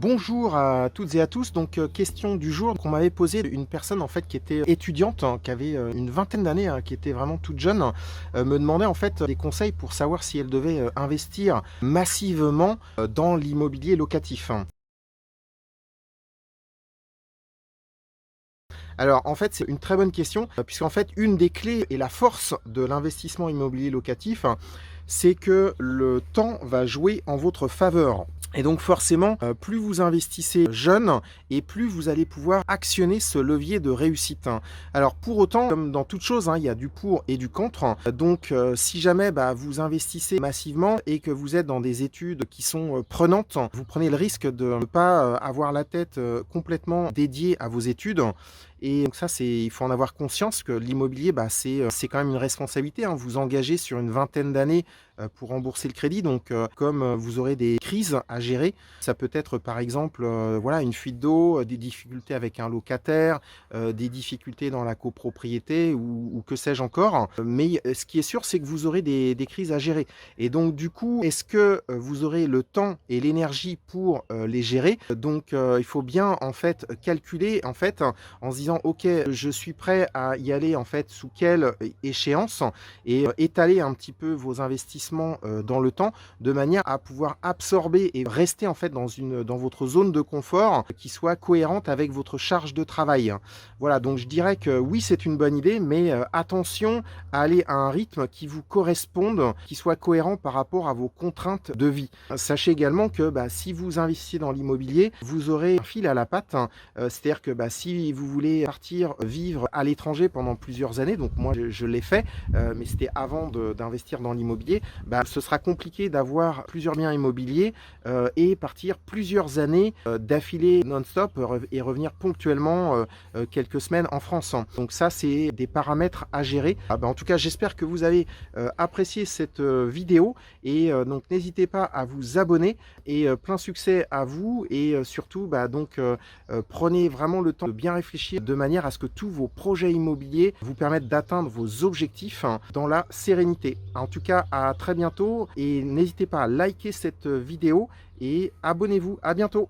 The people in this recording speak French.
Bonjour à toutes et à tous. Donc, question du jour qu'on m'avait posée, une personne en fait qui était étudiante, qui avait une vingtaine d'années, qui était vraiment toute jeune, me demandait en fait des conseils pour savoir si elle devait investir massivement dans l'immobilier locatif. Alors en fait, c'est une très bonne question, puisqu'en fait, une des clés et la force de l'investissement immobilier locatif, c'est que le temps va jouer en votre faveur. Et donc forcément, plus vous investissez jeune et plus vous allez pouvoir actionner ce levier de réussite. Alors pour autant, comme dans toute chose, il y a du pour et du contre. Donc si jamais, vous investissez massivement et que vous êtes dans des études qui sont, prenantes, vous prenez le risque de ne pas, avoir la tête, complètement dédiée à vos études. Et donc ça, il faut en avoir conscience que l'immobilier, c'est quand même une responsabilité, hein. Vous engagez sur une vingtaine d'années, pour rembourser le crédit. Donc, comme, vous aurez des crises à gérer, ça peut être par exemple, voilà, une fuite d'eau, des difficultés avec un locataire, des difficultés dans la copropriété ou que sais-je encore. Mais, ce qui est sûr, c'est que vous aurez des crises à gérer. Et donc du coup, est-ce que, vous aurez le temps et l'énergie pour, les gérer? Donc, il faut bien en fait calculer en fait en se disant: «OK, je suis prêt à y aller en fait sous quelle échéance?» et étaler un petit peu vos investissements, dans le temps, de manière à pouvoir absorber et rester en fait dans votre zone de confort qui soit cohérente avec votre charge de travail. Voilà, donc je dirais que oui, c'est une bonne idée, mais attention à aller à un rythme qui vous corresponde, qui soit cohérent par rapport à vos contraintes de vie. Sachez également que, si vous investissez dans l'immobilier, vous aurez un fil à la patte, c'est-à-dire que, si vous voulez partir vivre à l'étranger pendant plusieurs années, donc moi je l'ai fait, mais c'était avant d'investir dans l'immobilier, ce sera compliqué d'avoir plusieurs biens immobiliers, et partir plusieurs années, d'affilée non-stop, et revenir ponctuellement, quelques semaines en France. Donc ça, c'est des paramètres à gérer. En tout cas, j'espère que vous avez, apprécié cette, vidéo et donc n'hésitez pas à vous abonner et plein succès à vous et surtout, prenez vraiment le temps de bien réfléchir de manière à ce que tous vos projets immobiliers vous permettent d'atteindre vos objectifs, dans la sérénité. En tout cas, à très bientôt et n'hésitez pas à liker cette vidéo et abonnez-vous. À bientôt.